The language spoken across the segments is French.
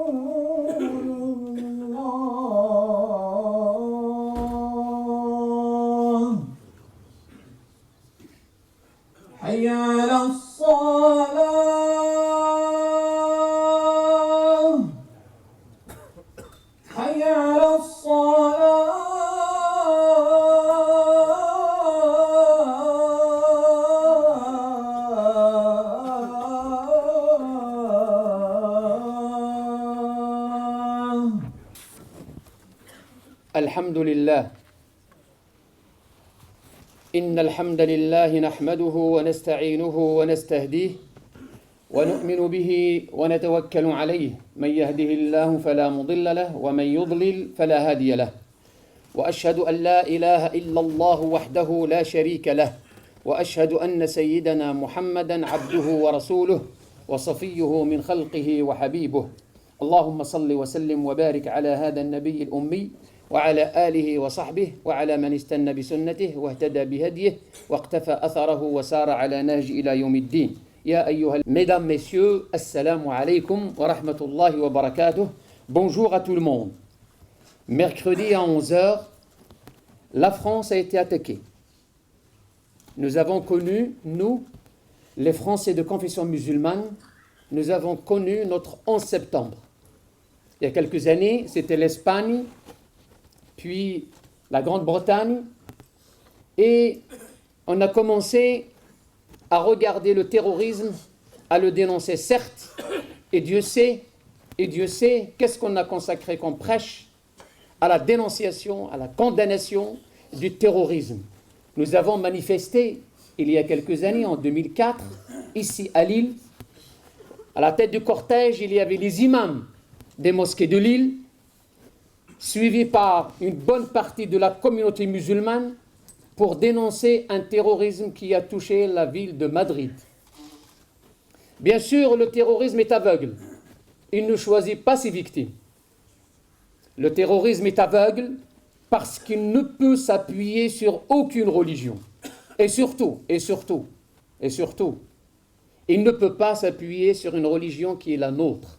الله حي على الصلاة حي على الصلاة. الحمد لله إن الحمد لله نحمده ونستعينه ونستهديه ونؤمن به ونتوكل عليه من يهده الله فلا مضل له ومن يضلل فلا هادي له وأشهد أن لا إله إلا الله وحده لا شريك له وأشهد أن سيدنا محمدا عبده ورسوله وصفيه من خلقه وحبيبه اللهم صل وسلم وبارك على هذا النبي الأمي وعلى آله وصحبه وعلى من استنى بسنته واهتدى بهديه واقتفى أثره وسار على نهج إلى يوم الدين. يا أيها Mesdames, Messieurs, Assalamu alaikum wa rahmatullahi wa barakatuh. Bonjour à tout le monde. Mercredi à 11h, la France a été attaquée. Nous avons connu, nous, les Français de confession musulmane, nous avons connu notre 11 septembre. Il y a quelques années, c'était l'Espagne, puis la Grande-Bretagne, et on a commencé à regarder le terrorisme, à le dénoncer certes, et Dieu sait qu'est-ce qu'on a consacré comme prêche à la dénonciation, à la condamnation du terrorisme. Nous avons manifesté il y a quelques années, en 2004, ici à Lille. À la tête du cortège, il y avait les imams des mosquées de Lille, suivis par une bonne partie de la communauté musulmane, pour dénoncer un terrorisme qui a touché la ville de Madrid. Bien sûr, le terrorisme est aveugle. Il ne choisit pas ses victimes. Le terrorisme est aveugle parce qu'il ne peut s'appuyer sur aucune religion. Et surtout, il ne peut pas s'appuyer sur une religion qui est la nôtre,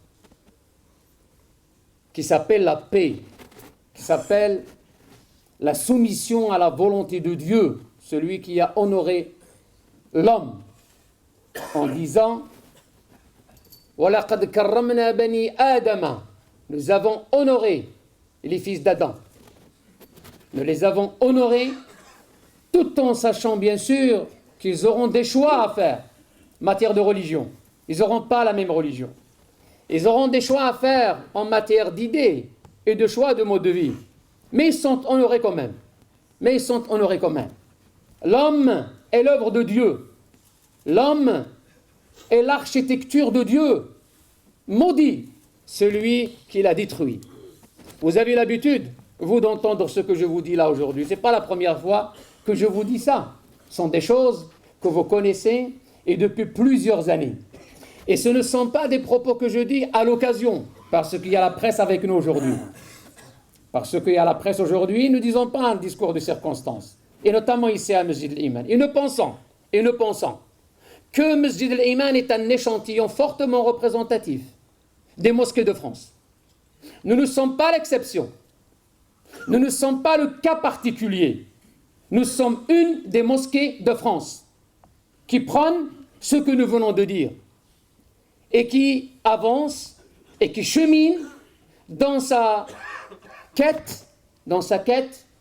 qui s'appelle la paix, qui s'appelle la soumission à la volonté de Dieu, celui qui a honoré l'homme en disant « وَلَقَدْ كَرَّمْنَا بَنِي آدَمَ » Nous avons honoré les fils d'Adam. Nous les avons honorés tout en sachant bien sûr qu'ils auront des choix à faire en matière de religion. Ils n'auront pas la même religion. Ils auront des choix à faire en matière d'idées et de choix de mode de vie. Mais ils sont honorés quand même. L'homme est l'œuvre de Dieu. L'homme est l'architecture de Dieu. Maudit celui qui l'a détruit. Vous avez l'habitude, vous, d'entendre ce que je vous dis là aujourd'hui. Ce n'est pas la première fois que je vous dis ça. Ce sont des choses que vous connaissez et depuis plusieurs années. Et ce ne sont pas des propos que je dis à l'occasion, parce qu'il y a la presse avec nous aujourd'hui. Parce qu'il y a la presse aujourd'hui, nous ne disons pas un discours de circonstance. Et notamment ici à Masjid al-Iman. Et nous pensons que Masjid al-Iman est un échantillon fortement représentatif des mosquées de France. Nous ne sommes pas l'exception. Nous ne sommes pas le cas particulier. Nous sommes une des mosquées de France qui prône ce que nous venons de dire et qui avance et qui chemine dans sa quête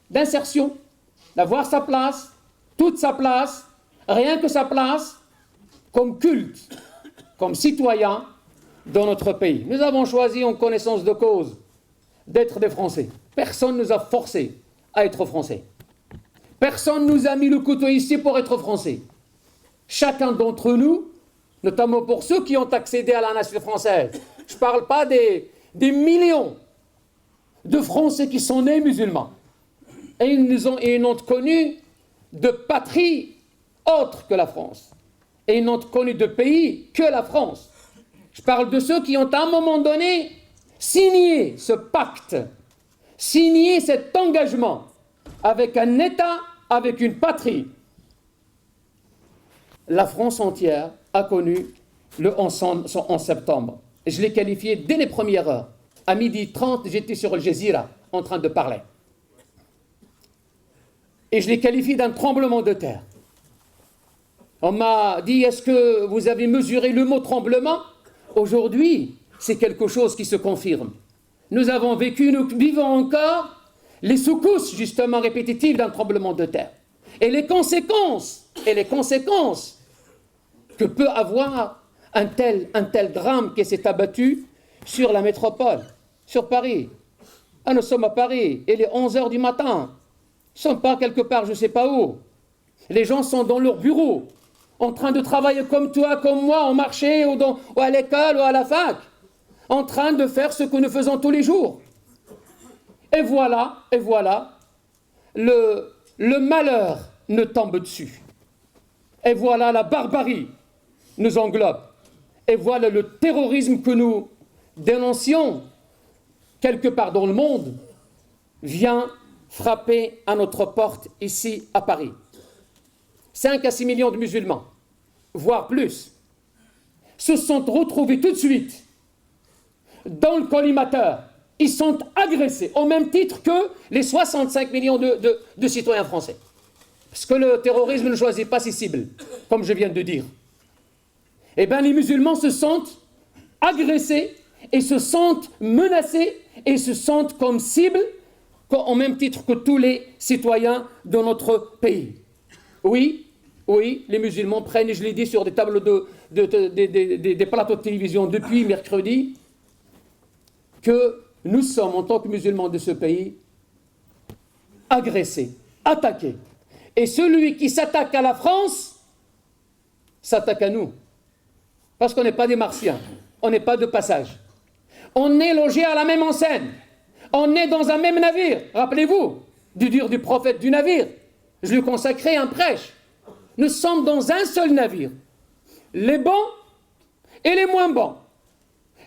d'insertion, d'avoir sa place, toute sa place, rien que sa place, comme culte, comme citoyen dans notre pays. Nous avons choisi en connaissance de cause d'être des Français. Personne ne nous a forcés à être Français. Personne ne nous a mis le couteau ici pour être Français. Chacun d'entre nous, notamment pour ceux qui ont accédé à la nation française, je ne parle pas des millions de Français qui sont nés musulmans. Et ils n'ont connu de patrie autre que la France. Et ils n'ont connu de pays que la France. Je parle de ceux qui ont à un moment donné signé ce pacte, signé cet engagement avec un État, avec une patrie. La France entière a connu le 11 septembre. Je l'ai qualifié dès les premières heures à 12h30, j'étais sur Al Jazeera en train de parler. Et je l'ai qualifié d'un tremblement de terre. On m'a dit, est-ce que vous avez mesuré le mot tremblement? Aujourd'hui, c'est quelque chose qui se confirme. Nous avons vécu, nous vivons encore les secousses justement répétitives d'un tremblement de terre. Et les conséquences que peut avoir un tel drame qui s'est abattu sur la métropole, sur Paris. Ah, nous sommes à Paris, il est 11h du matin. Ils ne sont pas quelque part, je ne sais pas où. Les gens sont dans leur bureau, en train de travailler comme toi, comme moi, au marché, ou à l'école, ou à la fac, en train de faire ce que nous faisons tous les jours. Et voilà, le malheur nous tombe dessus. Et voilà, la barbarie nous englobe. Et voilà le terrorisme que nous dénoncions quelque part dans le monde vient frapper à notre porte ici à Paris. 5 à 6 millions de musulmans, voire plus, se sont retrouvés tout de suite dans le collimateur. Ils sont agressés au même titre que les 65 millions de citoyens français. Parce que le terrorisme ne choisit pas ses cibles, comme je viens de dire. Eh bien, les musulmans se sentent agressés et se sentent menacés et se sentent comme cible au même titre que tous les citoyens de notre pays. Oui, les musulmans prennent, et je l'ai dit sur des tables des plateaux de télévision depuis mercredi, que nous sommes, en tant que musulmans de ce pays, agressés, attaqués. Et celui qui s'attaque à la France s'attaque à nous. Parce qu'on n'est pas des martiens, on n'est pas de passage. On est logé à la même enseigne. On est dans un même navire. Rappelez-vous du dur du prophète du navire. Je lui consacrais un prêche. Nous sommes dans un seul navire. Les bons et les moins bons.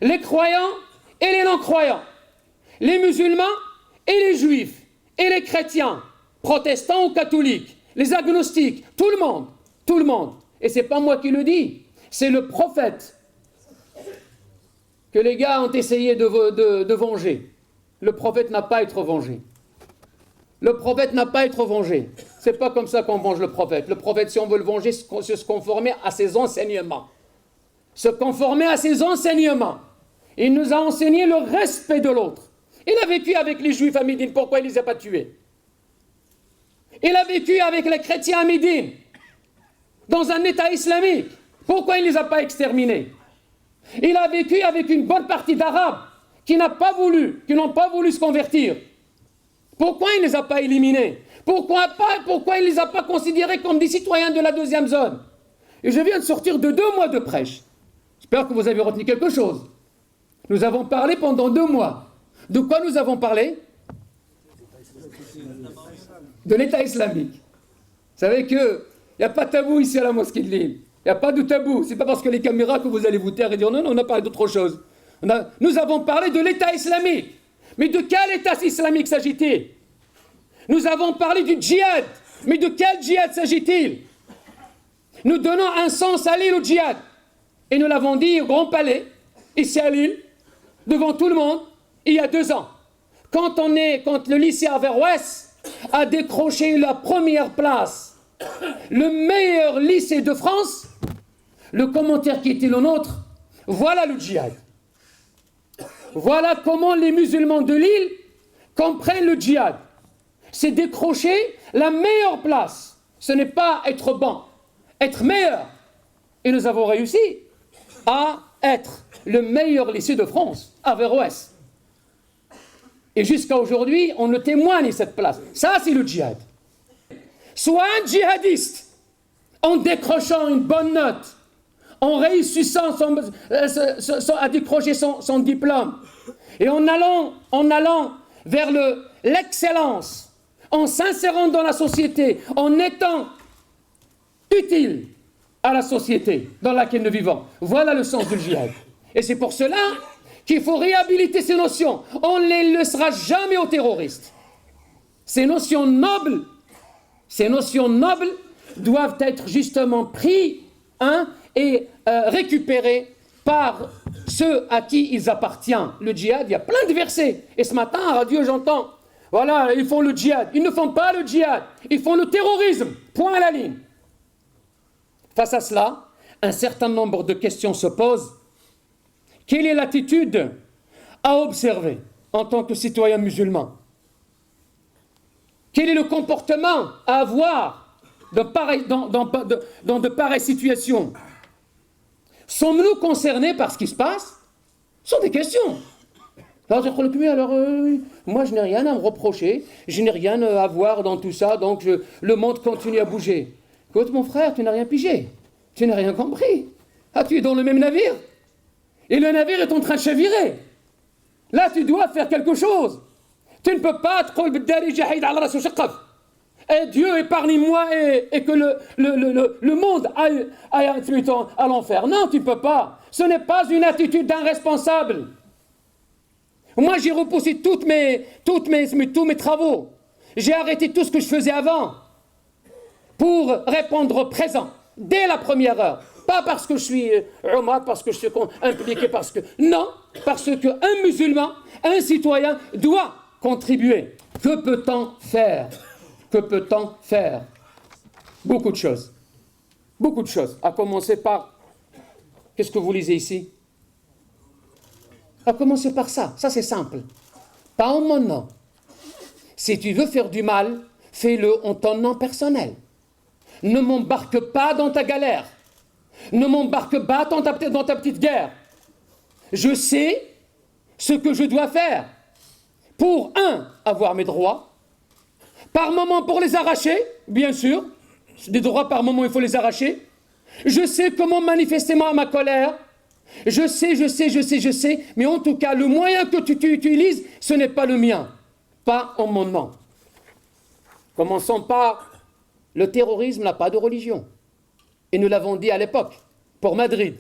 Les croyants et les non-croyants. Les musulmans et les juifs. Et les chrétiens, protestants ou catholiques. Les agnostiques. Tout le monde. Tout le monde. Et ce n'est pas moi qui le dis. C'est le prophète que les gars ont essayé de venger. Le prophète n'a pas à être vengé. Le prophète n'a pas à être vengé. C'est pas comme ça qu'on venge le prophète. Le prophète, si on veut le venger, c'est se conformer à ses enseignements. Se conformer à ses enseignements. Il nous a enseigné le respect de l'autre. Il a vécu avec les juifs à Médine. Pourquoi il ne les a pas tués? Il a vécu avec les chrétiens à Médine, dans un État islamique. Pourquoi il ne les a pas exterminés? Il a vécu avec une bonne partie d'Arabes qui n'ont pas voulu se convertir. Pourquoi il ne les a pas éliminés? Pourquoi il ne les a pas considérés comme des citoyens de la deuxième zone? Et je viens de sortir de 2 mois de prêche. J'espère que vous avez retenu quelque chose. Nous avons parlé pendant 2 mois. De quoi nous avons parlé? De l'État islamique. Vous savez qu'il n'y a pas de tabou ici à la mosquée de Lille. Il n'y a pas de tabou. Ce n'est pas parce que les caméras que vous allez vous taire et dire non, on a parlé d'autre chose. Nous avons parlé de l'État islamique. Mais de quel État islamique s'agit-il? Nous avons parlé du djihad. Mais de quel djihad s'agit-il? Nous donnons un sens à Lille au djihad. Et nous l'avons dit au Grand Palais, ici à Lille, devant tout le monde, il y a 2 ans. Quand le lycée Averroès a décroché la première place, le meilleur lycée de France, le commentaire qui était le nôtre, voilà le djihad. Voilà comment les musulmans de Lille comprennent le djihad. C'est décrocher la meilleure place. Ce n'est pas être bon, être meilleur. Et nous avons réussi à être le meilleur lycée de France, Averroès. Et jusqu'à aujourd'hui, on ne témoigne cette place. Ça, c'est le djihad. Soit un djihadiste, en décrochant une bonne note, en réussissant à décrocher son diplôme, et en allant vers l'excellence, en s'insérant dans la société, en étant utile à la société dans laquelle nous vivons. Voilà le sens du djihad. Et c'est pour cela qu'il faut réhabiliter ces notions. On ne les laissera jamais aux terroristes. Ces notions nobles doivent être justement prises et récupérées par ceux à qui ils appartiennent. Le djihad, il y a plein de versets. Et ce matin, à radio, j'entends, voilà, ils font le djihad. Ils ne font pas le djihad, ils font le terrorisme. Point à la ligne. Face à cela, un certain nombre de questions se posent. Quelle est l'attitude à observer en tant que citoyen musulman? Quel est le comportement à avoir dans de pareilles situations? Sommes-nous concernés par ce qui se passe? Ce sont des questions. Alors, moi, je n'ai rien à me reprocher, je n'ai rien à voir dans tout ça, donc le monde continue à bouger. Écoute, mon frère, tu n'as rien pigé, tu n'as rien compris. Ah, tu es dans le même navire, et le navire est en train de chavirer. Là, tu dois faire quelque chose. Tu ne peux pas et Dieu épargne-moi et que le monde aille à l'enfer. Non, tu ne peux pas. Ce n'est pas une attitude d'un responsable. Moi, j'ai repoussé tous mes travaux. J'ai arrêté tout ce que je faisais avant pour répondre au présent, dès la première heure. Pas parce que je suis Omar, parce que je suis impliqué, parce que... Non, parce qu'un musulman, un citoyen doit contribuer. Que peut-on faire? Que peut-on faire? Beaucoup de choses. Beaucoup de choses. À commencer par... Qu'est-ce que vous lisez ici? À commencer par ça. Ça, c'est simple. Pas en mon nom. Si tu veux faire du mal, fais-le en ton nom personnel. Ne m'embarque pas dans ta galère. Ne m'embarque pas dans ta petite guerre. Je sais ce que je dois faire pour, avoir mes droits, par moment pour les arracher, bien sûr, des droits par moment il faut les arracher. Je sais comment manifester ma colère, je sais, mais en tout cas, le moyen que tu utilises, ce n'est pas le mien, pas en mon nom. Commençons par, le terrorisme n'a pas de religion. Et nous l'avons dit à l'époque, pour Madrid.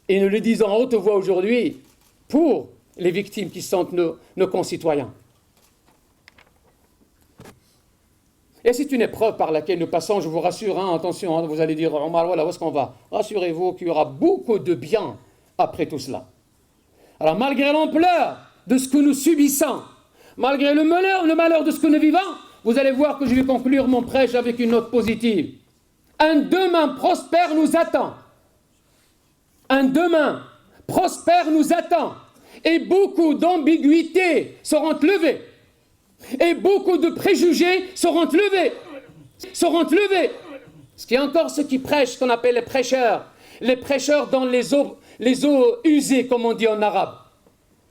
Et nous le disons en haute voix aujourd'hui, pour les victimes qui sont nos concitoyens. Et c'est une épreuve par laquelle nous passons, je vous rassure, attention, vous allez dire, Omar, voilà, où est-ce qu'on va? Rassurez-vous qu'il y aura beaucoup de bien après tout cela. Alors, malgré l'ampleur de ce que nous subissons, malgré le malheur de ce que nous vivons, vous allez voir que je vais conclure mon prêche avec une note positive. Un demain prospère nous attend. Un demain prospère nous attend. Et beaucoup d'ambiguïtés seront levées. Et beaucoup de préjugés seront levés. Ce qui est encore ceux qui prêchent, ce qu'on appelle les prêcheurs dans les eaux usées, comme on dit en arabe.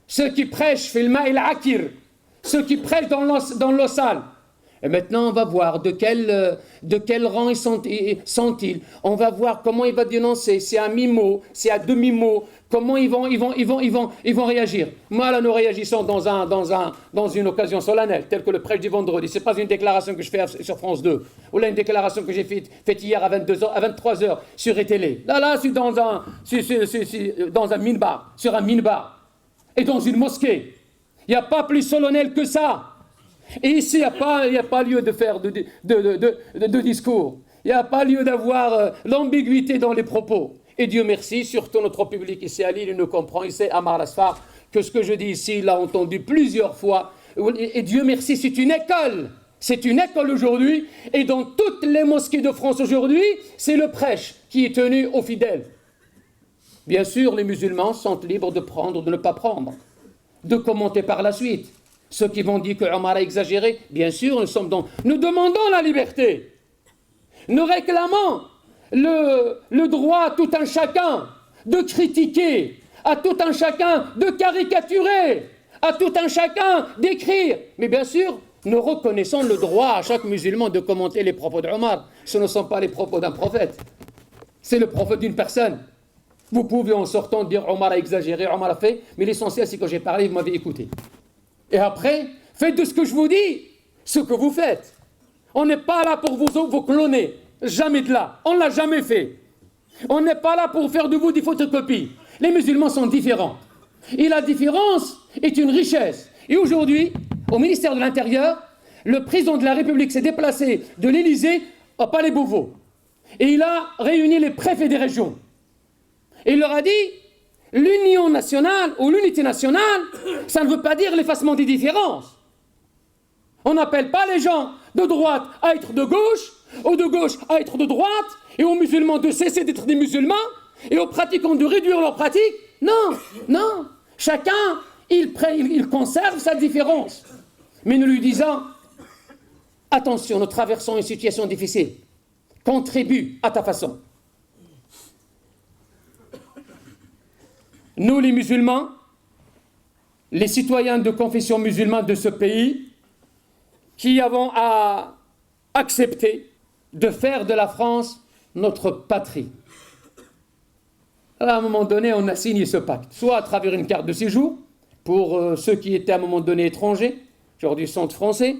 Ceux qui prêchent, filma il akir, ceux qui prêchent dans l'eau sale. Et maintenant, on va voir de quel rang sont-ils. On va voir comment il va dénoncer. C'est à mi-mot, c'est à demi-mot. Comment ils vont réagir. Moi, là, nous réagissons dans une occasion solennelle, telle que le prêche du vendredi. Ce n'est pas une déclaration que je fais sur France 2. Ou là, une déclaration que j'ai faite hier à 23h sur télé. Là, je suis dans un minbar, sur un minbar. Et dans une mosquée. Il n'y a pas plus solennel que ça. Et ici, il n'y a pas lieu de faire de discours. Il n'y a pas lieu d'avoir l'ambiguïté dans les propos. Et Dieu merci, surtout notre public ici à Lille, il nous comprend, il sait, Amar Asfar, que ce que je dis ici, il l'a entendu plusieurs fois. Et Dieu merci, c'est une école. C'est une école aujourd'hui. Et dans toutes les mosquées de France aujourd'hui, c'est le prêche qui est tenu aux fidèles. Bien sûr, les musulmans sont libres de prendre, de ne pas prendre, de commenter par la suite. Ceux qui vont dire que Omar a exagéré, bien sûr, nous demandons la liberté. Nous réclamons le droit à tout un chacun de critiquer, à tout un chacun de caricaturer, à tout un chacun d'écrire. Mais bien sûr, nous reconnaissons le droit à chaque musulman de commenter les propos d'Omar. Ce ne sont pas les propos d'un prophète, c'est le prophète d'une personne. Vous pouvez en sortant dire Omar a exagéré, Omar a fait, mais l'essentiel c'est que j'ai parlé, vous m'avez écouté. Et après, faites de ce que je vous dis, ce que vous faites. On n'est pas là pour vous cloner. Jamais de là. On ne l'a jamais fait. On n'est pas là pour faire de vous des photocopies. Les musulmans sont différents. Et la différence est une richesse. Et aujourd'hui, au ministère de l'Intérieur, le président de la République s'est déplacé de l'Élysée au Palais Beauvau. Et il a réuni les préfets des régions. Et il leur a dit, L'union nationale ou l'unité nationale, ça ne veut pas dire l'effacement des différences. On n'appelle pas les gens de droite à être de gauche, ou de gauche à être de droite, et aux musulmans de cesser d'être des musulmans, et aux pratiquants de réduire leurs pratiques. Non, non. Chacun, il conserve sa différence. Mais nous lui disons, attention, nous traversons une situation difficile. Contribue à ta façon. Nous, les musulmans, les citoyens de confession musulmane de ce pays, qui avons à accepter de faire de la France notre patrie. Alors, à un moment donné, on a signé ce pacte, soit à travers une carte de séjour, pour ceux qui étaient à un moment donné étrangers, aujourd'hui sont français,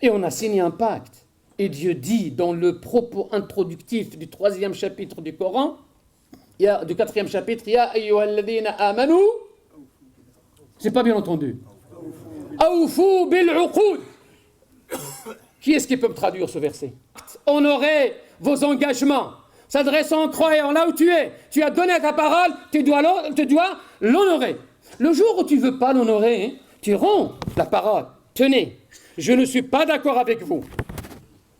et on a signé un pacte. Et Dieu dit dans le propos introductif du 3e chapitre du Coran, du 4e chapitre, Ya ayyuhalladhina amanu, c'est pas bien entendu. Awfu bil uqud. Qui est-ce qui peut me traduire ce verset? Honorez vos engagements, s'adressant aux croyants là où tu es. Tu as donné ta parole, tu dois l'honorer. Le jour où tu ne veux pas l'honorer, tu romps la parole. Tenez, je ne suis pas d'accord avec vous.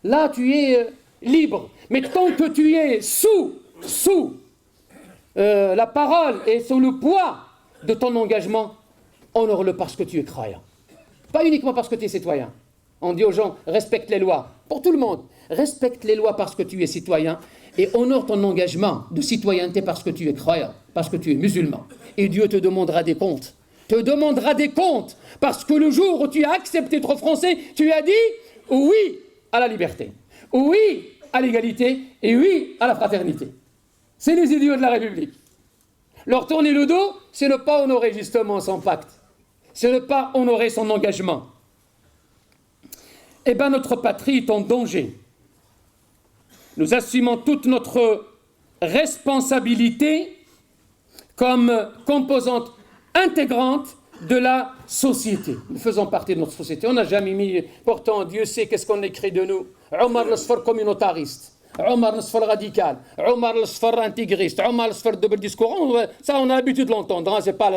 Là, tu es libre. Mais tant que tu es sous la parole et sous le poids de ton engagement, honore-le parce que tu es croyant. Pas uniquement parce que tu es citoyen. On dit aux gens, respecte les lois. Pour tout le monde, respecte les lois parce que tu es citoyen et honore ton engagement de citoyenneté parce que tu es croyant, parce que tu es musulman. Et Dieu te demandera des comptes. Te demandera des comptes parce que le jour où tu as accepté d'être français, tu as dit oui à la liberté, oui à l'égalité et oui à la fraternité. C'est les idiots de la République. Leur tourner le dos, c'est ne pas honorer justement son pacte. C'est ne pas honorer son engagement. Eh bien, notre patrie est en danger. Nous assumons toute notre responsabilité comme composante intégrante de la société. Nous faisons partie de notre société. On n'a jamais mis... Pourtant, Dieu sait qu'est-ce qu'on écrit de nous. Omar le communautariste. Omar le radical. Omar le intégriste. Omar le double discours. Ça, on a l'habitude de l'entendre. Hein, c'est pas...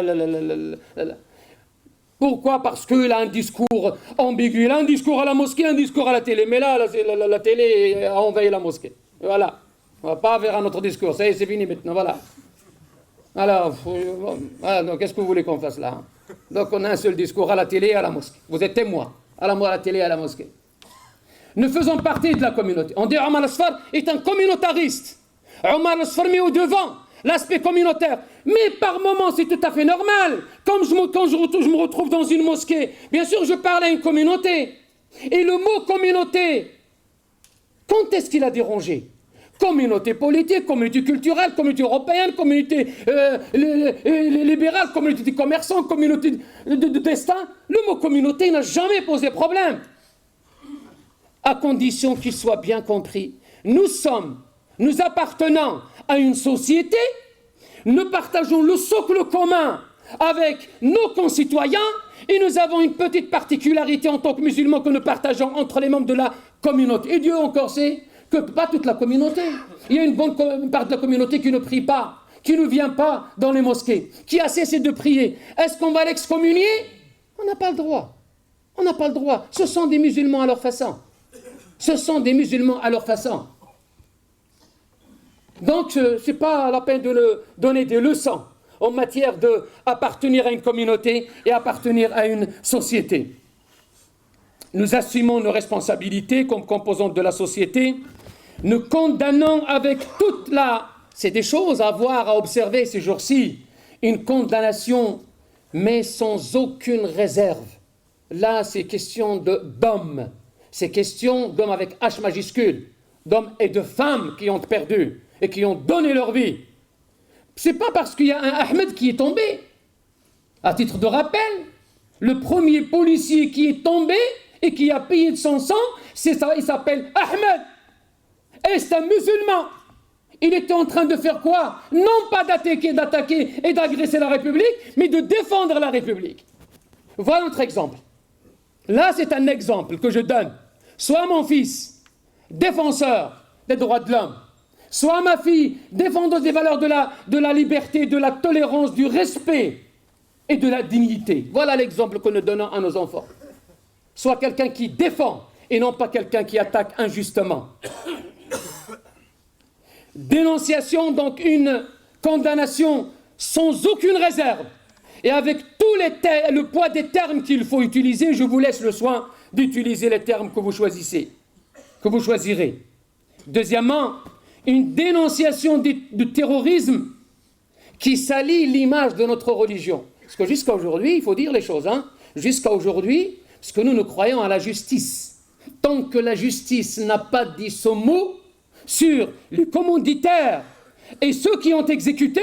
Pourquoi? Parce qu'il a un discours ambigu. Il a un discours à la mosquée, un discours à la télé. Mais là, la télé a envahi la mosquée. Voilà. On ne va pas vers un autre discours. Ça y est, c'est fini maintenant. Voilà. Alors, donc, qu'est-ce que vous voulez qu'on fasse là? Donc, on a un seul discours à la télé et à la mosquée. Vous êtes témoins. À la télé et à la mosquée. Nous faisons partie de la communauté. On dit Omar al-Sfar est un communautariste. Omar al-Sfar met au devant l'aspect communautaire. Mais par moments, c'est tout à fait normal. Quand je me retrouve dans une mosquée, bien sûr, je parle à une communauté. Et le mot communauté, quand est-ce qu'il a dérangé? Communauté politique, communauté culturelle, communauté européenne, communauté libérale, communauté des commerçants, communauté de destin. Le mot communauté n'a jamais posé problème. À condition qu'il soit bien compris. Nous appartenons à une société, nous partageons le socle commun avec nos concitoyens et nous avons une petite particularité en tant que musulmans que nous partageons entre les membres de la communauté. Et Dieu encore sait que pas toute la communauté. Il y a une bonne part de la communauté qui ne prie pas, qui ne vient pas dans les mosquées, qui a cessé de prier. Est-ce qu'on va l'excommunier? On n'a pas le droit. On n'a pas le droit. Ce sont des musulmans à leur façon. Ce sont des musulmans à leur façon. Donc, ce n'est pas la peine de donner des leçons en matière d'appartenir à une communauté et appartenir à une société. Nous assumons nos responsabilités comme composantes de la société. Nous condamnons avec toute la... C'est des choses à voir, à observer ces jours-ci. Une condamnation, mais sans aucune réserve. Là, c'est question d'hommes. C'est question d'hommes avec H majuscule. D'hommes et de femmes qui ont perdu et qui ont donné leur vie. C'est pas parce qu'il y a un Ahmed qui est tombé. À titre de rappel, le premier policier qui est tombé et qui a payé de son sang, il s'appelle Ahmed. Et c'est un musulman. Il était en train de faire quoi? Non pas d'attaquer et d'agresser la République, mais de défendre la République. Voilà notre exemple. Là, c'est un exemple que je donne. Sois mon fils, défenseur des droits de l'homme. Sois ma fille, défendeuse des valeurs de la liberté, de la tolérance, du respect et de la dignité. Voilà l'exemple que nous donnons à nos enfants. Sois quelqu'un qui défend et non pas quelqu'un qui attaque injustement. Dénonciation, donc une condamnation sans aucune réserve et avec le poids des termes qu'il faut utiliser. Je vous laisse le soin d'utiliser les termes que vous choisissez, que vous choisirez. Deuxièmement, une dénonciation du terrorisme qui salit l'image de notre religion. Parce que jusqu'à aujourd'hui, il faut dire les choses, jusqu'à aujourd'hui, parce que nous croyons à la justice. Tant que la justice n'a pas dit son mot sur les commanditaires et ceux qui ont exécuté,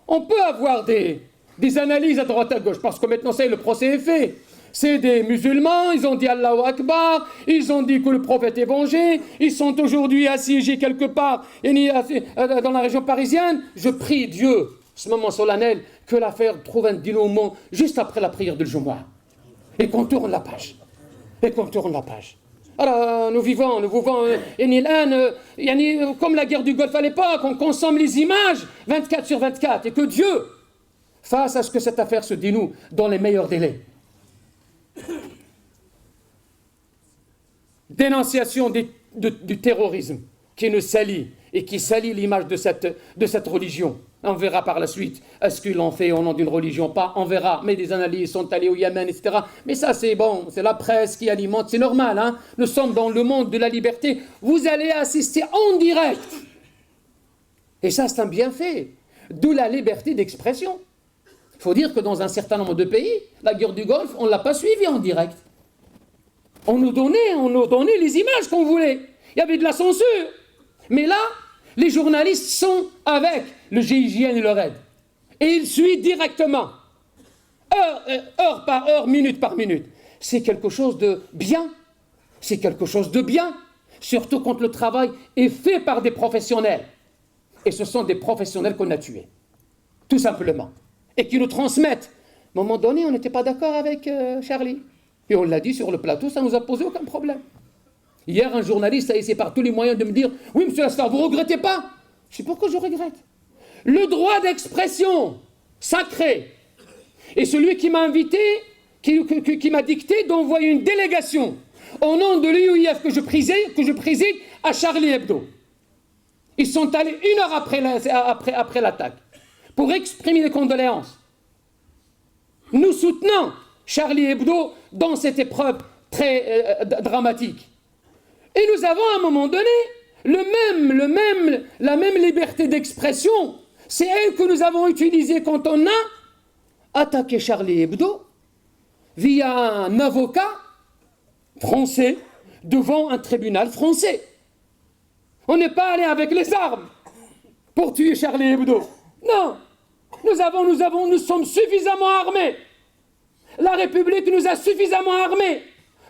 on peut avoir des analyses à droite à gauche, parce que maintenant, le procès est fait. C'est des musulmans, ils ont dit Allahu Akbar, ils ont dit que le prophète est vengé, ils sont aujourd'hui assiégés quelque part dans la région parisienne. Je prie Dieu, ce moment solennel, que l'affaire trouve un dénouement juste après la prière de Jumu'ah. Et qu'on tourne la page. Alors, nous vivons comme la guerre du Golfe à l'époque, on consomme les images 24 sur 24, et que Dieu fasse à ce que cette affaire se dénoue dans les meilleurs délais. Dénonciation du terrorisme qui nous salit et qui salit l'image de cette religion. On verra par la suite, est-ce qu'ils l'ont fait au nom d'une religion? Pas, on verra, mais des analyses sont allées au Yémen, etc. Mais ça, c'est bon, c'est la presse qui alimente, c'est normal, Nous sommes dans le monde de la liberté. Vous allez assister en direct. Et ça, c'est un bienfait. D'où la liberté d'expression. Il faut dire que dans un certain nombre de pays, la guerre du Golfe, on ne l'a pas suivie en direct. On nous donnait les images qu'on voulait. Il y avait de la censure. Mais là, les journalistes sont avec le GIGN et le RAID. Et ils suivent directement, heure par heure, minute par minute. C'est quelque chose de bien. C'est quelque chose de bien. Surtout quand le travail est fait par des professionnels. Et ce sont des professionnels qu'on a tués. Tout simplement. Et qui nous transmettent. À un moment donné, on n'était pas d'accord avec Charlie. Et on l'a dit sur le plateau, ça ne nous a posé aucun problème. Hier, un journaliste a essayé par tous les moyens de me dire « Oui, monsieur Asfar, vous ne regrettez pas ?» Je sais pourquoi je regrette. Le droit d'expression sacré. Et celui qui m'a invité, qui m'a dicté d'envoyer une délégation au nom de l'UIF que je préside à Charlie Hebdo. Ils sont allés 1 heure après l'attaque pour exprimer des condoléances. Nous soutenons Charlie Hebdo dans cette épreuve très dramatique. Et nous avons à un moment donné la même liberté d'expression. C'est elle que nous avons utilisée quand on a attaqué Charlie Hebdo via un avocat français devant un tribunal français. On n'est pas allé avec les armes pour tuer Charlie Hebdo. Non, nous sommes suffisamment armés. La République nous a suffisamment armés.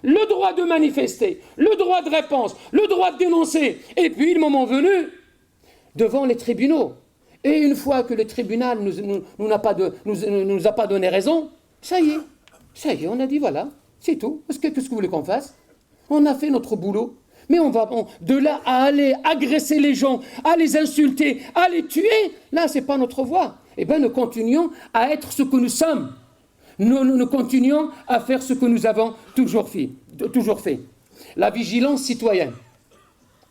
Le droit de manifester, le droit de réponse, le droit de dénoncer. Et puis, le moment venu, devant les tribunaux. Et une fois que le tribunal nous a pas donné raison, ça y est, on a dit voilà, c'est tout. Qu'est-ce que vous voulez qu'on fasse? On a fait notre boulot. Mais de là à aller agresser les gens, à les insulter, à les tuer, là, ce n'est pas notre voie. Eh bien, nous continuons à être ce que nous sommes. Nous continuons à faire ce que nous avons toujours fait. La vigilance citoyenne.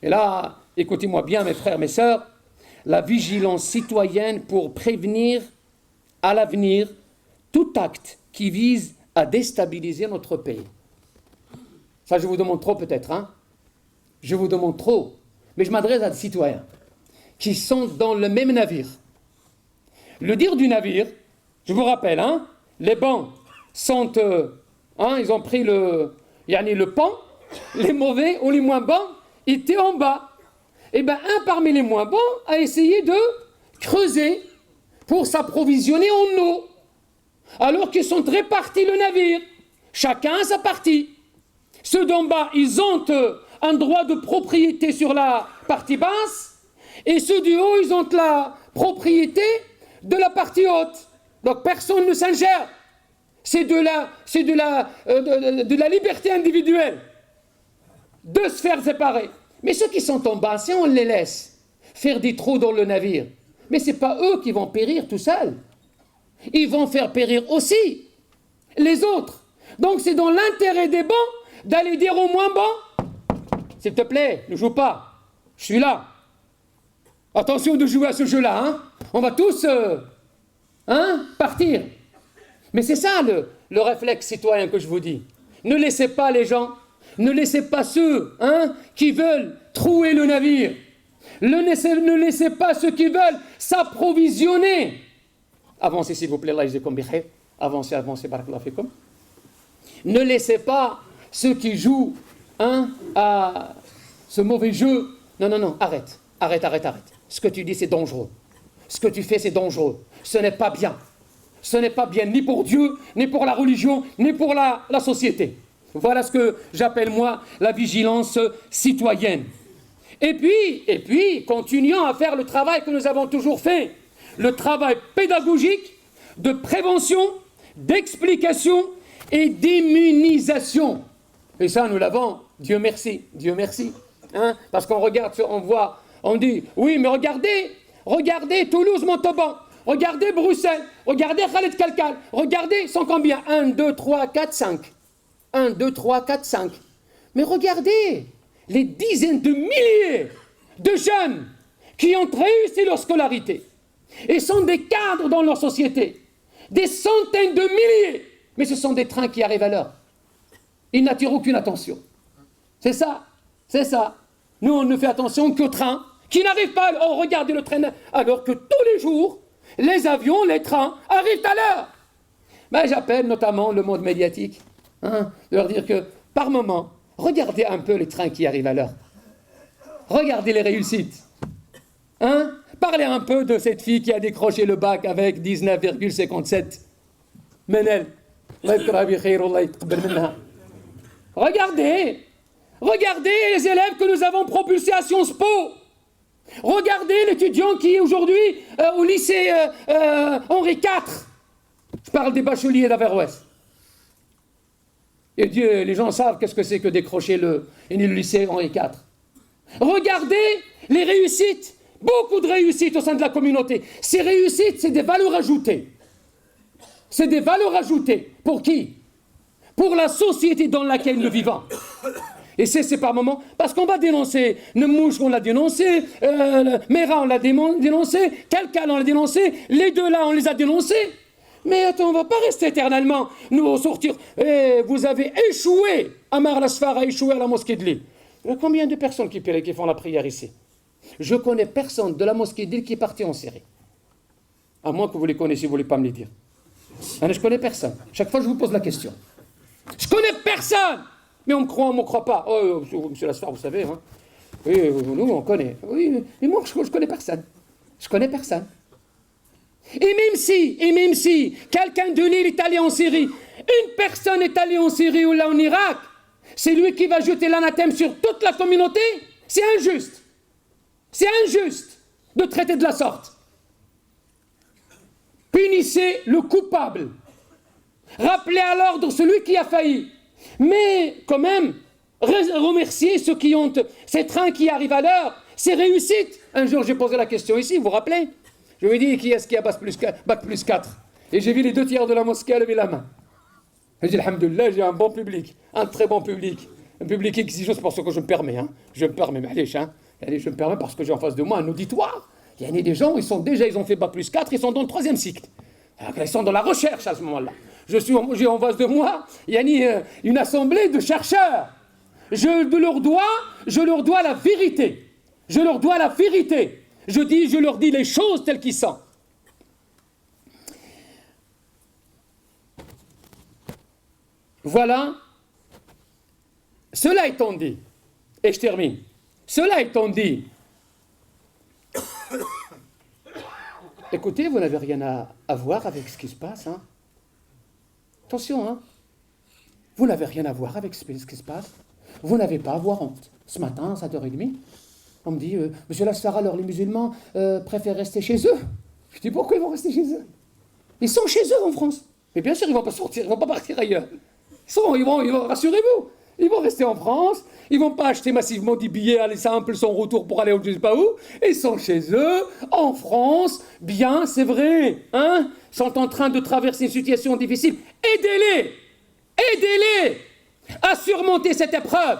Et là, écoutez-moi bien, mes frères, mes sœurs, la vigilance citoyenne pour prévenir à l'avenir tout acte qui vise à déstabiliser notre pays. Ça, je vous demande trop peut-être, Je vous demande trop. Mais je m'adresse à des citoyens qui sont dans le même navire. Le dire du navire, je vous rappelle, les bancs sont, ils ont pris le pan, les mauvais ou les moins bons étaient en bas. Et bien, un parmi les moins bons a essayé de creuser pour s'approvisionner en eau, alors qu'ils sont répartis le navire, chacun a sa partie. Ceux d'en bas, ils ont un droit de propriété sur la partie basse, et ceux du haut, ils ont la propriété de la partie haute. Donc personne ne s'ingère. C'est de la liberté individuelle. Deux sphères séparées. Mais ceux qui sont en bas, si on les laisse faire des trous dans le navire. Mais ce n'est pas eux qui vont périr tout seuls. Ils vont faire périr aussi les autres. Donc c'est dans l'intérêt des bons d'aller dire aux moins bons, s'il te plaît, ne joue pas, je suis là. Attention de jouer à ce jeu-là, hein. On va tous partir. Mais c'est ça le réflexe citoyen que je vous dis. Ne laissez pas les gens, ne laissez pas ceux qui veulent trouer le navire. Ne laissez pas ceux qui veulent s'approvisionner. Avancez s'il vous plaît, Allah yajzikum bi khair. Avancez, barakallahu fikum. Ne laissez pas ceux qui jouent à ce mauvais jeu. Non, arrête. Ce que tu dis, c'est dangereux. Ce que tu fais, c'est dangereux. Ce n'est pas bien. Ce n'est pas bien ni pour Dieu, ni pour la religion, ni pour la société. Voilà ce que j'appelle, moi, la vigilance citoyenne. Et puis, continuons à faire le travail que nous avons toujours fait. Le travail pédagogique, de prévention, d'explication et d'immunisation. Et ça, nous l'avons, Dieu merci. Parce qu'on regarde, on voit, on dit, oui, mais regardez Toulouse-Montauban, regardez Bruxelles, regardez Khaled Kalkal, regardez, ils sont combien 1, 2, 3, 4, 5. 1, 2, 3, 4, 5. Mais regardez les dizaines de milliers de jeunes qui ont réussi leur scolarité et sont des cadres dans leur société. Des centaines de milliers. Mais ce sont des trains qui arrivent à l'heure. Ils n'attirent aucune attention. C'est ça. Nous, on ne fait attention qu'aux trains qui n'arrivent pas. Oh, regardez le train, alors que tous les jours, les avions, les trains arrivent à l'heure. Ben, j'appelle notamment le monde médiatique, de leur dire que, par moment, regardez un peu les trains qui arrivent à l'heure. Regardez les réussites. Parlez un peu de cette fille qui a décroché le bac avec 19,57. Menel. Regardez les élèves que nous avons propulsés à Sciences Po. Regardez l'étudiant qui est aujourd'hui au lycée Henri IV. Je parle des bacheliers d'Averroès. Et Dieu, les gens savent qu'est-ce que c'est que décrocher le lycée Henri IV. Regardez les réussites, beaucoup de réussites au sein de la communauté. Ces réussites, c'est des valeurs ajoutées. C'est des valeurs ajoutées. Pour qui? Pour la société dans laquelle nous vivons. Et c'est par moment, parce qu'on va dénoncer Nemouche, on l'a dénoncé, Mera, on l'a dénoncé, Kalkal, on l'a dénoncé, les deux là, on les a dénoncés. Mais attends, on ne va pas rester éternellement, nous sortir. Vous avez échoué, Amar Lasfar a échoué à la mosquée de Lille. Il y a combien de personnes qui font la prière ici? Je connais personne de la mosquée de Lille qui est parti en Syrie. À moins que vous les connaissiez, vous ne voulez pas me les dire. Je ne connais personne. Chaque fois, je vous pose la question. Je connais personne. Mais on me croit pas. Oh, monsieur Lasfar, vous savez, oui, nous, on connaît. Oui, mais moi, je connais personne. Je connais personne. Et même si quelqu'un de Lille est allé en Syrie, une personne est allée en Syrie ou là en Irak, c'est lui qui va jeter l'anathème sur toute la communauté. C'est injuste. C'est injuste de traiter de la sorte. Punissez le coupable. Rappelez à l'ordre celui qui a failli. Mais quand même, remerciez ceux qui ont ces trains qui arrivent à l'heure, ces réussites. Un jour, j'ai posé la question ici, vous vous rappelez? Je lui ai dit, qui est-ce qui a bac plus 4? Et j'ai vu les 2 tiers de la mosquée lever la main. J'ai dit, alhamdoulilah, j'ai un bon public, un très bon public. Un public exigeant, c'est pour ça que je me permets. Je me permets, je me permets parce que j'ai en face de moi un auditoire. Il y a des gens, ils ont fait bac plus 4, ils sont dans le 3e cycle. Alors, ils sont dans la recherche à ce moment-là. J'ai en face de moi, il y a une assemblée de chercheurs. Je leur dois la vérité. Je leur dis les choses telles qu'elles sont. Voilà. Cela étant dit, et je termine. Cela étant dit, écoutez, vous n'avez rien à voir avec ce qui se passe. Attention, vous n'avez rien à voir avec ce qui se passe. Vous n'avez pas à avoir honte. Ce matin, à 7h30, on me dit, Monsieur Lasfar, alors les musulmans préfèrent rester chez eux. Je dis, pourquoi ils vont rester chez eux? Ils sont chez eux en France. Mais bien sûr, ils ne vont pas sortir, ils ne vont pas partir ailleurs. Ils vont, rassurez-vous. Ils vont rester en France, ils vont pas acheter massivement des billets, aller simple, son retour pour aller au je sais pas où. Ils sont chez eux, en France, bien, c'est vrai, hein, sont en train de traverser une situation difficile. Aidez-les, aidez-les à surmonter cette épreuve.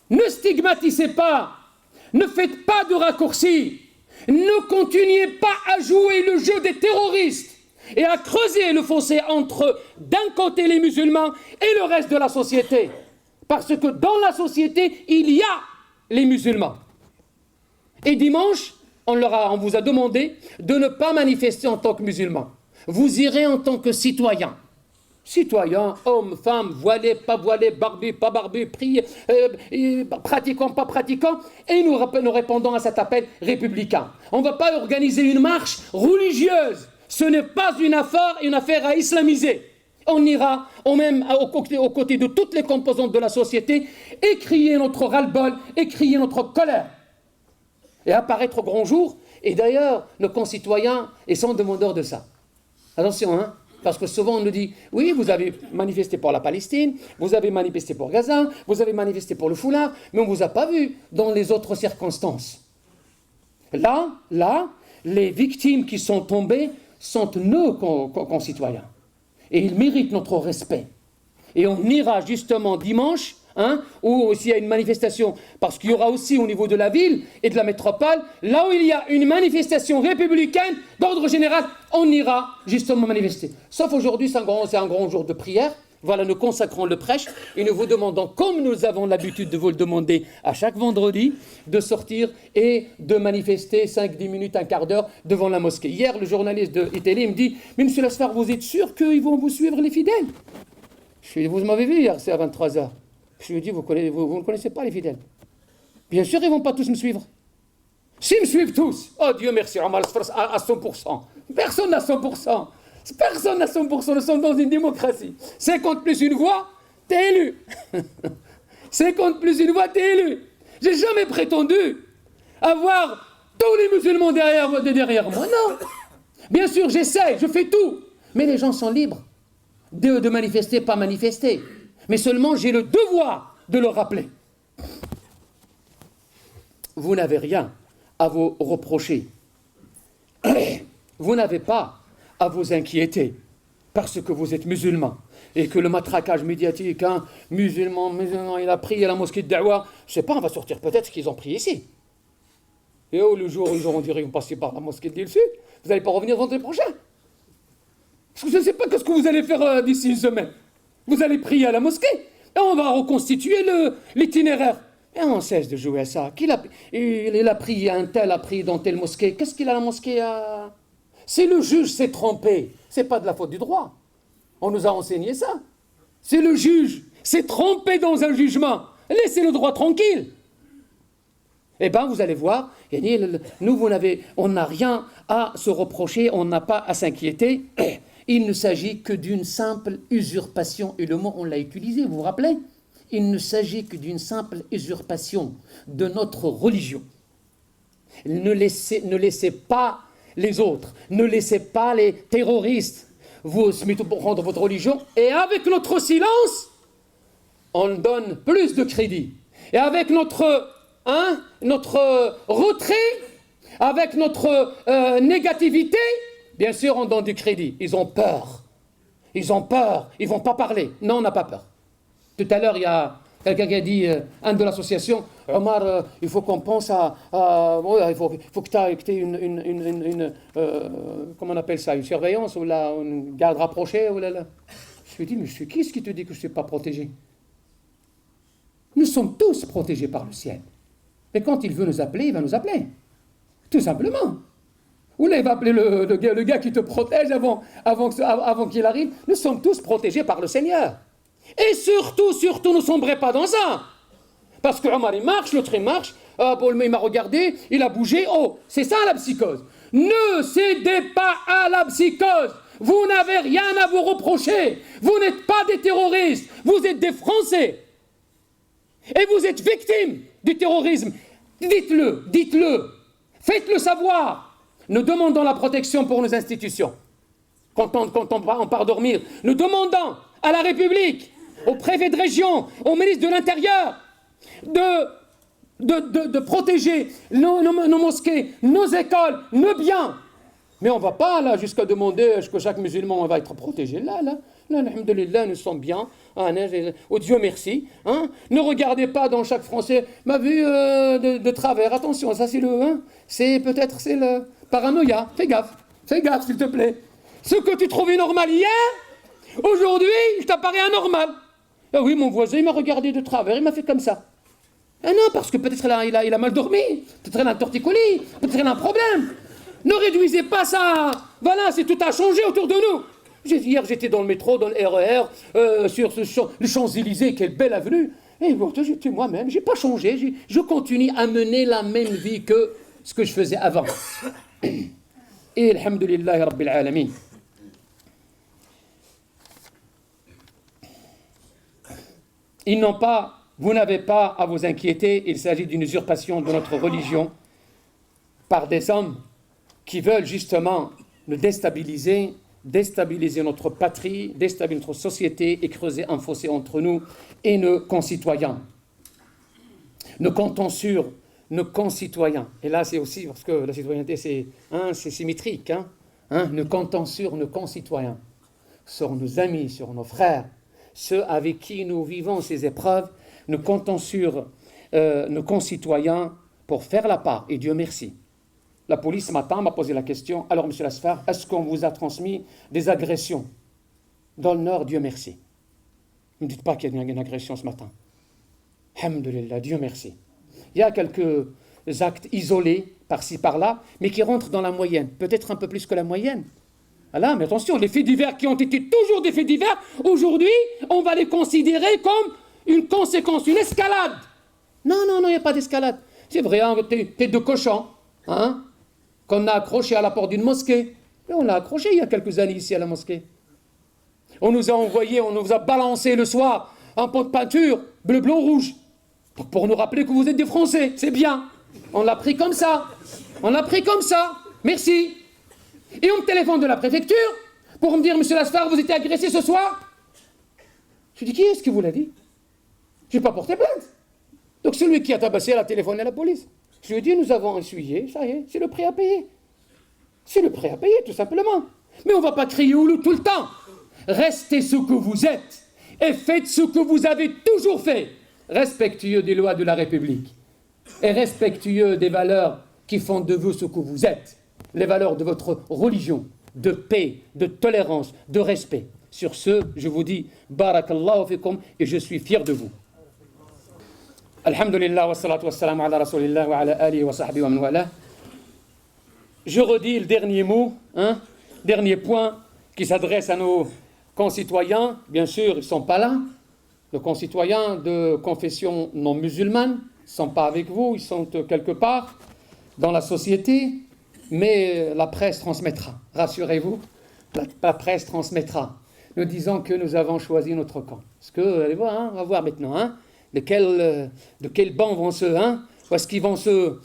Ne stigmatisez pas, ne faites pas de raccourcis, ne continuez pas à jouer le jeu des terroristes et à creuser le fossé entre, d'un côté, les musulmans et le reste de la société. Parce que dans la société, il y a les musulmans. Et dimanche, on vous a demandé de ne pas manifester en tant que musulman. Vous irez en tant que citoyen. Citoyens, hommes, femmes, voilés, pas voilés, barbus, pas barbus, pratiquants, pas pratiquants, et nous répondons à cet appel républicain. On ne va pas organiser une marche religieuse. Ce n'est pas une affaire à islamiser. On ira aux côtés de toutes les composantes de la société et crier notre ras-le-bol et crier notre colère. Et apparaître au grand jour. Et d'ailleurs, nos concitoyens sont demandeurs de ça. Attention, hein, parce que souvent on nous dit, oui, vous avez manifesté pour la Palestine, vous avez manifesté pour Gaza, vous avez manifesté pour le foulard, mais on ne vous a pas vu dans les autres circonstances. Là, les victimes qui sont tombées sont nos concitoyens. Et ils méritent notre respect. Et on ira justement dimanche, ou s'il y a une manifestation, parce qu'il y aura aussi au niveau de la ville et de la métropole, là où il y a une manifestation républicaine d'ordre général, on ira justement manifester. Sauf aujourd'hui, c'est un grand jour de prière. Voilà, nous consacrons le prêche et nous vous demandons, comme nous avons l'habitude de vous le demander à chaque vendredi, de sortir et de manifester 5-10 minutes, un quart d'heure devant la mosquée. Hier, le journaliste de ITL me dit « Mais monsieur Lasfar, vous êtes sûr qu'ils vont vous suivre les fidèles ?» Je lui ai dit « Vous m'avez vu hier, c'est à 23h. » Je lui ai dit « Vous ne connaissez pas les fidèles. Bien sûr, ils ne vont pas tous me suivre. S'ils me suivent tous, oh Dieu merci, Omar Lasfar à 100%. Personne n'a 100%. Personne n'a 100%, nous sommes dans une démocratie. 50 plus une voix, t'es élu. 50 plus une voix, t'es élu. J'ai jamais prétendu avoir tous les musulmans derrière moi. Non. Bien sûr, j'essaie, je fais tout. Mais les gens sont libres de manifester, pas manifester. Mais seulement, j'ai le devoir de le rappeler. Vous n'avez rien à vous reprocher. Vous n'avez pas à vous inquiéter parce que vous êtes musulman et que le matraquage médiatique, musulman, il a prié à la mosquée de Dawa, je ne sais pas, on va sortir peut-être ce qu'ils ont prié ici. Et le jour où ils auront dit qu'ils vont passer par la mosquée de l'Île-Sud, vous n'allez pas revenir vendredi prochain. Parce que je ne sais pas ce que vous allez faire d'ici une semaine. Vous allez prier à la mosquée et on va reconstituer l'itinéraire. Et on cesse de jouer à ça. Il a prié, un tel a prié dans telle mosquée. Qu'est-ce qu'il a la mosquée à... C'est le juge s'est trompé. Ce n'est pas de la faute du droit. On nous a enseigné ça. C'est le juge s'est trompé dans un jugement. Laissez le droit tranquille. Eh bien, vous allez voir, nous, on n'a rien à se reprocher, on n'a pas à s'inquiéter. Il ne s'agit que d'une simple usurpation. Et le mot, on l'a utilisé, vous vous rappelez ? Il ne s'agit que d'une simple usurpation de notre religion. Ne laissez pas les autres, ne laissez pas les terroristes vous prendre votre religion, et avec notre silence, on donne plus de crédit. Et avec notre retrait, avec notre négativité, bien sûr, on donne du crédit. Ils ont peur, ils vont pas parler. Non, on n'a pas peur. Tout à l'heure, il y a quelqu'un qui a dit, un de l'association, Omar, il faut qu'on pense il faut que tu aies une comment on appelle ça, une surveillance, ou une garde rapprochée. Je lui ai dit, mais c'est qui te dit que je ne suis pas protégé? Nous sommes tous protégés par le ciel. Mais quand il veut nous appeler, il va nous appeler. Tout simplement. Ou là, il va appeler le gars qui te protège avant qu'il arrive. Nous sommes tous protégés par le Seigneur. Et surtout, ne sombrez pas dans ça. Parce que Omar, il marche, l'autre, il marche. Il m'a regardé, il a bougé. Oh, c'est ça la psychose. Ne cédez pas à la psychose. Vous n'avez rien à vous reprocher. Vous n'êtes pas des terroristes. Vous êtes des Français. Et vous êtes victimes du terrorisme. Dites-le. Faites-le savoir. Nous demandons la protection pour nos institutions. Quand on part dormir, nous demandons à la République, au préfet de région, au ministre de l'Intérieur, de protéger nos mosquées, nos écoles, nos biens. Mais on ne va pas là jusqu'à demander que chaque musulman va être protégé. Là, alhamdoulilah, nous sommes bien. Oh Dieu merci. Hein. Ne regardez pas dans chaque Français ma vue de travers. Attention, ça c'est c'est le paranoïa. Fais gaffe s'il te plaît. Ce que tu trouvais normal hier, aujourd'hui, il t'apparaît anormal. Ah oui, mon voisin, il m'a regardé de travers, il m'a fait comme ça. Ah non, parce que peut-être il a mal dormi, peut-être il a un torticolis, peut-être il a un problème. Ne réduisez pas ça. Voilà, tout a changé autour de nous. Hier, j'étais dans le métro, dans le RER, sur le Champs-Élysées, quelle belle avenue. Et bon, j'étais moi-même, j'ai pas changé, je continue à mener la même vie que ce que je faisais avant. Et alhamdulillah rabbil alamin. Vous n'avez pas à vous inquiéter, il s'agit d'une usurpation de notre religion par des hommes qui veulent justement nous déstabiliser notre patrie, déstabiliser notre société et creuser un fossé entre nous et nos concitoyens. Nous comptons sur nos concitoyens. Et là, c'est aussi, parce que la citoyenneté, c'est symétrique. Nous comptons sur nos concitoyens, sur nos amis, sur nos frères, ceux avec qui nous vivons ces épreuves. Nous comptons sur nos concitoyens pour faire la part. Et Dieu merci. La police, ce matin, m'a posé la question. Alors, monsieur Lasfar, est-ce qu'on vous a transmis des agressions dans le Nord? Dieu merci. Ne me dites pas qu'il y a une agression ce matin. Alhamdulillah, Dieu merci. Il y a quelques actes isolés, par-ci, par-là, mais qui rentrent dans la moyenne. Peut-être un peu plus que la moyenne. Voilà, mais attention, les faits divers qui ont été toujours des faits divers, aujourd'hui, on va les considérer comme une conséquence, une escalade. Non, il n'y a pas d'escalade. C'est vrai, t'es de cochon, qu'on a accroché à la porte d'une mosquée. Et on l'a accroché il y a quelques années ici à la mosquée. On nous a balancé le soir un pot de peinture, bleu, blanc, rouge, pour nous rappeler que vous êtes des Français. C'est bien. On l'a pris comme ça. Merci. Et on me téléphone de la préfecture pour me dire, monsieur Lasfar, vous étiez agressé ce soir. Je dis, qui est-ce qui vous l'a dit? Je n'ai pas porté plainte. Donc celui qui a tabassé, elle a téléphoné à la police. Je lui ai dit, nous avons essuyé, ça y est, c'est le prix à payer. C'est le prix à payer, tout simplement. Mais on ne va pas crier au loup tout le temps. Restez ce que vous êtes et faites ce que vous avez toujours fait. Respectueux des lois de la République et respectueux des valeurs qui font de vous ce que vous êtes. Les valeurs de votre religion, de paix, de tolérance, de respect. Sur ce, je vous dis, barakallahu fikum, et je suis fier de vous. Alhamdulillah, wa salatu wa salam ala rasulillah wa ala alihi wa sahbihi wa man wala. Je redis le dernier mot, dernier point qui s'adresse à nos concitoyens. Bien sûr, ils ne sont pas là. Nos concitoyens de confession non musulmane ne sont pas avec vous, ils sont quelque part dans la société, mais la presse transmettra. Rassurez-vous, la presse transmettra. Nous disons que nous avons choisi notre camp. Parce que, allez voir, on va voir maintenant, de quel banc vont ceux, où est-ce qu'ils vont ceux.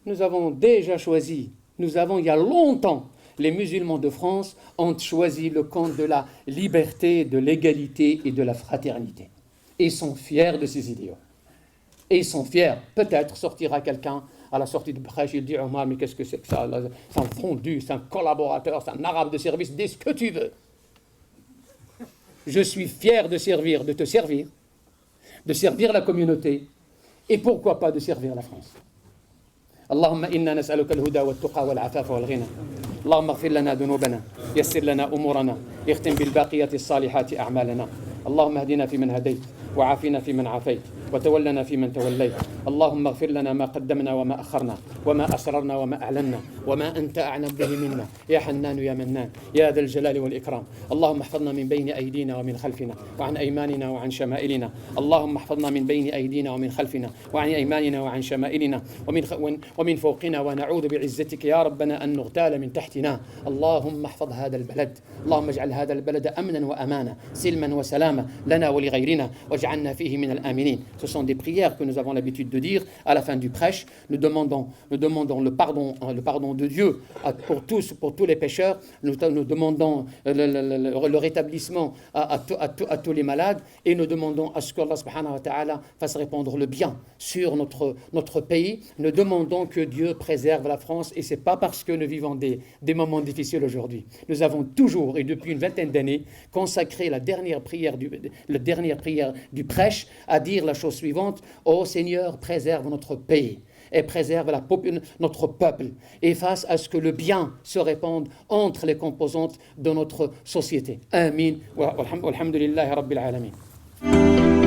Nous avons déjà choisi, il y a longtemps, les musulmans de France ont choisi le camp de la liberté, de l'égalité et de la fraternité. Et ils sont fiers de ces idéaux. Et ils sont fiers. Peut-être sortira quelqu'un à la sortie de prêche, il dit, Omar, mais qu'est-ce que c'est que ça? C'est un fondu, c'est un collaborateur, c'est un arabe de service, dis ce que tu veux. Je suis fier de te servir, de servir la communauté, et pourquoi pas de servir la France. اللهم إنا نسألك الهدى والتقى والعفاف والغنى اللهم اغفر لنا ذنوبنا يسر لنا أمورنا اختم بالباقيات الصالحات أعمالنا اللهم اهدنا فيمن هديت وعافنا فيمن عافيت وتولنا فيمن توليت اللهم اغفر لنا ما قدمنا وما أخرنا وما أسررنا وما أعلنا وما أنت أعلم به منا يا حنان يا منان يا ذا الجلال والإكرام اللهم احفظنا من بين أيدينا ومن خلفنا وعن أيماننا وعن شمائلنا اللهم احفظنا من بين أيدينا ومن خلفنا وعن أيماننا وعن شمائلنا ومن فوقنا ونعوذ بعزتك يا ربنا أن نغتال من تحتنا اللهم احفظ هذا البلد اللهم اجعل هذا البلد أمنا وأمانا سلما وسلاما لنا ولغيرنا واجعلنا فيه من الآمنين Ce sont des prières que nous avons l'habitude de dire à la fin du prêche. Nous demandons le pardon de Dieu pour tous les pécheurs. Nous demandons le rétablissement à tous les malades et nous demandons à ce qu'Allah subhanahu wa ta'ala fasse répandre le bien sur notre pays. Nous demandons que Dieu préserve la France et ce n'est pas parce que nous vivons des moments difficiles aujourd'hui. Nous avons toujours et depuis une vingtaine d'années consacré la dernière prière du prêche à dire la chose suivante: ô Seigneur, préserve notre pays et préserve notre peuple et fasse à ce que le bien se répande entre les composantes de notre société. Amin. Walhamdulillahi Rabbil Alamin.